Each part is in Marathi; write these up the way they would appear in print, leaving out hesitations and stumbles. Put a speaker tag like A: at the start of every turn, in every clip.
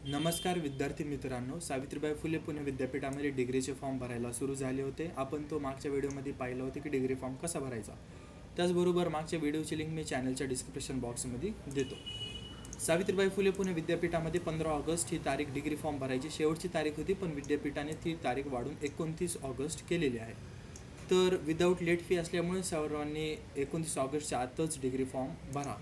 A: नमस्कार विद्यार्थी मित्रांनो, सावित्रीबाई फुले पुणे विद्यापीठामध्ये डिग्रीचे फॉर्म भरायला सुरू झाले होते. आपण तो मागच्या व्हिडिओमध्ये पाहिलं होतं की डिग्री फॉर्म कसा भरायचा. त्याचबरोबर मागच्या व्हिडिओची लिंक मी चॅनलच्या डिस्क्रिप्शन बॉक्समध्ये देतो. सावित्रीबाई फुले पुणे विद्यापीठामध्ये 15 ऑगस्ट ही तारीख डिग्री फॉर्म भरायची शेवटची तारीख होती, पण विद्यापीठाने ती तारीख वाढून 29 ऑगस्ट केलेली आहे. तर विदाऊट लेट फी असल्यामुळे सर्वांनी 29 ऑगस्टच्या आतच डिग्री फॉर्म भरा.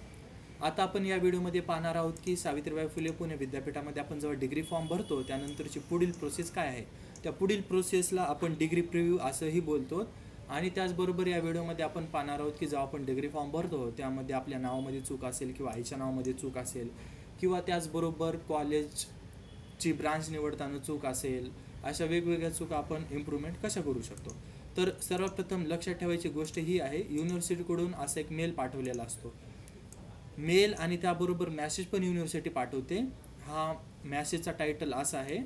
A: आता आपण या व्हिडिओमध्ये पाहणार आहोत की सावित्रीबाई फुले पुणे विद्यापीठामध्ये आपण जेव्हा डिग्री फॉर्म भरतो त्यानंतरची पुढील प्रोसेस काय आहे. त्या पुढील प्रोसेसला आपण डिग्री प्रिव्ह्यू असंही बोलतो. आणि त्याचबरोबर या व्हिडिओमध्ये आपण पाहणार आहोत की जेव्हा आपण डिग्री फॉर्म भरतो त्यामध्ये आपल्या नावामध्ये चूक असेल किंवा आईच्या नावामध्ये चूक असेल किंवा त्याचबरोबर कॉलेजची ब्रांच निवडताना चूक असेल, अशा वेगवेगळ्या चुका आपण इम्प्रूव्हमेंट कशा करू शकतो. तर सर्वप्रथम लक्षात ठेवायची गोष्ट ही आहे, युनिव्हर्सिटीकडून असा एक मेल पाठवलेला असतो. मेल आणि त्याबरोबर मॅसेज पण युनिव्हर्सिटी पाठवते. हा मॅसेजचा टायटल असा आहे,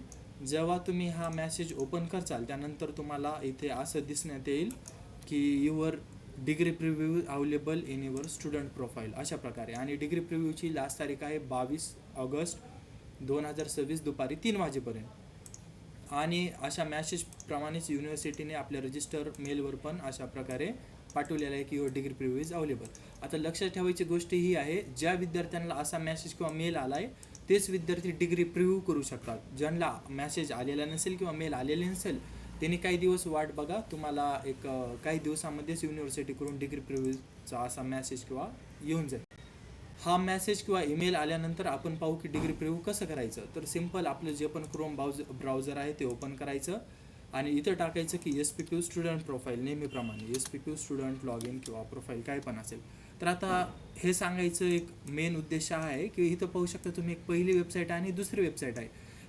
A: जेव्हा तुम्ही हा मॅसेज ओपन करचाल त्यानंतर तुम्हाला इथे असं दिसण्यात येईल की your degree preview available in your student profile अशा प्रकारे. आणि डिग्री प्रिव्ह्यूची लास्ट तारीख आहे 22 ऑगस्ट 2026 दुपारी 3 वाजेपर्यंत. आणि अशा मॅसेजप्रमाणेच युनिव्हर्सिटीने आपल्या रजिस्टर मेलवर पण अशा प्रकारे पाठवलेला आहे की your degree preview is available. आता लक्षात ठेवायची गोष्ट ही आहे, ज्या विद्यार्थ्यांना असा मॅसेज किंवा मेल आला आहे तेच विद्यार्थी डिग्री प्रिव्ह्यू करू शकतात. ज्यांना मॅसेज आलेला नसेल किंवा मेल आलेले नसेल त्यांनी काही दिवस वाट बघा, तुम्हाला एक काही दिवसामध्येच युनिव्हर्सिटीकडून डिग्री प्रिव्ह्यूचा असा मॅसेज किंवा येऊन जाईल. हा मॅसेज किंवा ईमेल आल्यानंतर आपण पाहू की डिग्री प्रिव्ह्यू कसं करायचं. तर सिम्पल आपलं जे पण क्रोम ब्राउझर आहे ते ओपन करायचं आणि इथं टाकायचं की SPQ स्टुडंट प्रोफाईल, नेहमीप्रमाणे SPQ स्टुडंट लॉग इन किंवा प्रोफाईल काय पण असेल. तर आता हे सांगायचं एक मेन उद्देश आहे की इथं पाहू शकता तुम्ही एक पहिली वेबसाईट आहे आणि दुसरी वेबसाईट आहे.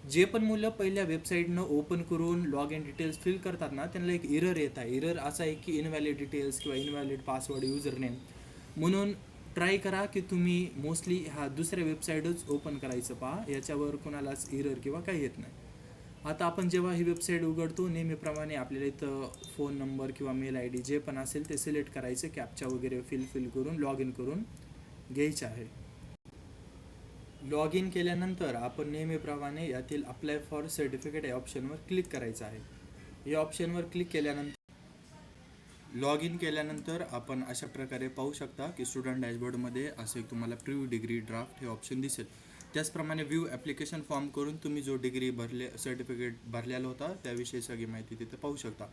A: जे पण मुलं पहिल्या वेबसाईटनं ओपन करून लॉग इन डिटेल्स फिल करतात ना, त्यांना एक इरर येत आहे. इरर असा आहे की इनव्हॅलिड डिटेल्स किंवा इनव्हॅलिड पासवर्ड युजर नेम. म्हणून ट्राय करा की तुम्ही मोस्टली हा दुसऱ्या वेबसाईटच ओपन करायचं पहा, याच्यावर कोणालाच इरर किंवा काही येत नाही. आता आपण जेव्हा ही वेबसाईट उघडतो नेहमीप्रमाणे आपल्याला इथं फोन नंबर किंवा मेल ID जे पण असेल ते सिलेक्ट करायचं, कॅप्चा वगैरे फिल करून लॉग इन करून घ्यायचं आहे. लॉग इन केल्यानंतर आपण नेहमीप्रमाणे यातील अप्लाय फॉर सर्टिफिकेट या ऑप्शनवर क्लिक करायचं आहे. या ऑप्शनवर क्लिक केल्यानंतर लॉग इन केल्यानंतर आपण अशा प्रकारे पाहू शकता की स्टुडंट डॅशबोर्डमध्ये असं एक तुम्हाला प्रिव्ह्यू डिग्री ड्राफ्ट हे ऑप्शन दिसेल. त्याचप्रमाणे व्ह्यू ॲप्लिकेशन फॉर्म करून तुम्ही जो डिग्री सर्टिफिकेट भरलेला होता त्याविषयी सगळी माहिती तिथे पाहू शकता.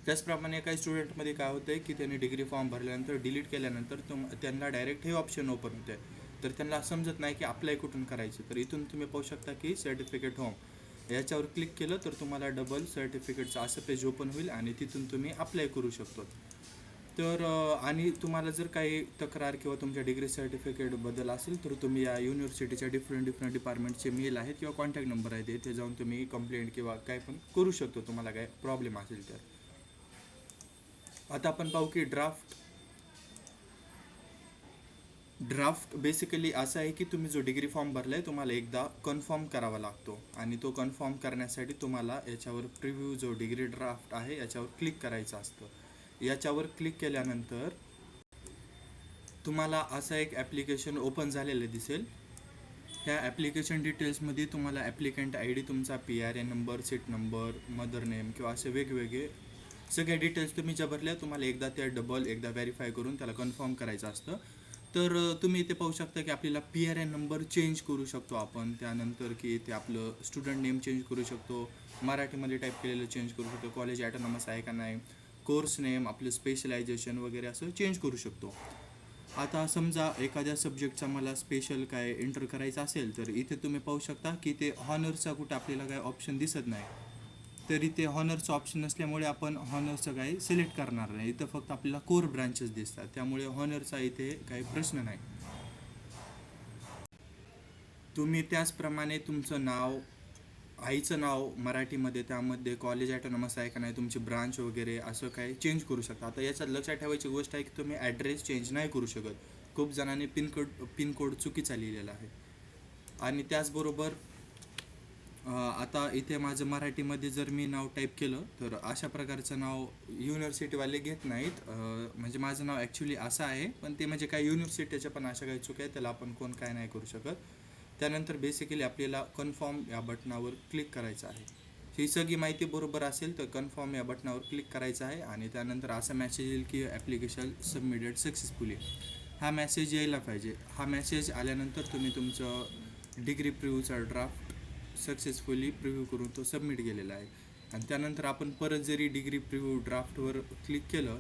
A: त्याचप्रमाणे काही स्टुडंटमध्ये काय होतं आहे की त्यांनी डिग्री फॉर्म भरल्यानंतर डिलीट केल्यानंतर त्यांना डायरेक्ट हे ऑप्शन ओपन होते, तर त्यांना समजत नाही की अप्लाय कुठून करायचं. तर इथून तुम्ही पाहू शकता की सर्टिफिकेट होम याच्यावर क्लिक केलं तर तुम्हाला डबल सर्टिफिकेटचं असं पेज ओपन होईल आणि तिथून तुम्ही अप्लाय करू शकतो. तर आणि तुम्हाला जर काही तक्रार किंवा तुमच्या डिग्री सर्टिफिकेटबद्दल असेल तर तुम्ही या युनिव्हर्सिटीच्या डिफरंट डिपार्टमेंटचे मेल आहेत किंवा कॉन्टॅक्ट नंबर आहे ते जाऊन तुम्ही कंप्लेंट किंवा काय पण करू शकतो तुम्हाला काय प्रॉब्लेम असेल तर. आता आपण पाहू की ड्राफ्ट बेसिकली असं आहे की तुम्ही जो डिग्री फॉर्म भरला आहे तुम्हाला एकदा कन्फर्म करावा लागतो आणि तो कन्फर्म करण्यासाठी तुम्हाला याच्यावर प्रिव्ह्यू जो डिग्री ड्राफ्ट आहे याच्यावर क्लिक करायचं असतं. याच्यावर क्लिक केल्यानंतर तुम्हाला असं एक ॲप्लिकेशन ओपन झालेलं दिसेल. ह्या ॲप्लिकेशन डिटेल्समध्ये तुम्हाला ॲप्लिकंट ID, तुमचा PRN number, seat number, mother name किंवा असे वेगवेगळे सगळ्या डिटेल्स तुम्ही ज्या भरल्या तुम्हाला एकदा त्या एकदा व्हेरीफाय करून त्याला कन्फर्म करायचं असतं. तर तुम्ही इथे पाहू शकता की आपल्याला PRN नंबर चेंज करू शकतो आपण, त्यानंतर की ते आपलं स्टुडंट नेम चेंज करू शकतो, मराठीमध्ये टाईप केलेलं चेंज करू शकतो, कॉलेज ॲटोनॉमस आहे का नाही, कोर्स नेम, आपलं स्पेशलायझेशन वगैरे असं चेंज करू शकतो. आता समजा एखाद्या सब्जेक्टचा मला स्पेशल काय एंटर करायचं असेल तर इथे तुम्ही पाहू शकता की ते हॉनर्सचा कुठं आपल्याला काय ऑप्शन दिसत नाही. तर इथे हॉनर्सचं ऑप्शन नसल्यामुळे आपण हॉनर्सचं काही सिलेक्ट करणार नाही. इथं फक्त आपल्याला कोर ब्रांचेस दिसतात, त्यामुळे हॉनरचा इथे काही प्रश्न नाही. तुम्ही त्याचप्रमाणे तुमचं नाव, आईचं नाव मराठीमध्ये, त्यामध्ये कॉलेज ॲटोनॉमस आहे का नाही, तुमची ब्रांच वगैरे असं काही चेंज करू शकता. आता याच्यात लक्षात ठेवायची गोष्ट आहे की तुम्ही ॲड्रेस चेंज नाही करू शकत. खूप जणांनी पिनकोड चुकीचा लिहिलेला आहे. आणि त्याचबरोबर आता इथे माझं मराठीमध्ये जर मी नाव टाईप केलं तर अशा प्रकारचं नाव युनिव्हर्सिटीवाले घेत नाहीत. म्हणजे माझं नाव ॲक्च्युली असं आहे, पण ते म्हणजे काही युनिव्हर्सिटीच्या पण अशा काही चुका आहेत, त्याला आपण कोण काय नाही करू शकत. त्यानंतर बेसिकली आपल्याला कन्फर्म या बटनावर क्लिक करायचं आहे. ही सगळी माहिती बरोबर असेल तर कन्फर्म या बटनावर क्लिक करायचं आहे आणि त्यानंतर असा मेसेज येईल की ॲप्लिकेशन सबमिटेड सक्सेसफुली. हा मेसेज यायला पाहिजे. हा मेसेज आल्यानंतर तुम्ही तुमचं डिग्री प्रिव्ह्यूचा ड्राफ्ट सक्सेसफुली प्रिव्ह्यू करून तो सबमिट केलेला आहे. आणि त्यानंतर आपण परत जरी डिग्री प्रिव्ह्यू ड्राफ्टवर क्लिक केलं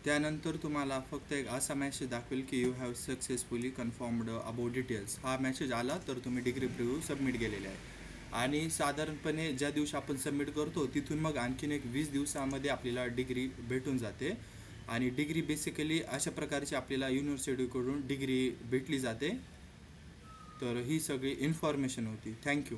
A: त्यानंतर तुम्हाला फक्त एक असा मेसेज दाखवेल की you have successfully confirmed about details. हा मेसेज आला तर तुम्ही डिग्री प्रिव्ह्यू सबमिट केलेले आहे. आणि साधारणपणे ज्या दिवशी आपण सबमिट करतो तिथून मग आणखीन एक 20 दिवसामध्ये आपल्याला डिग्री भेटून जाते. आणि डिग्री बेसिकली अशा प्रकारची आपल्याला युनिव्हर्सिटीकडून डिग्री भेटली जाते. तर ही सगळी इन्फॉर्मेशन होती. थँक्यू.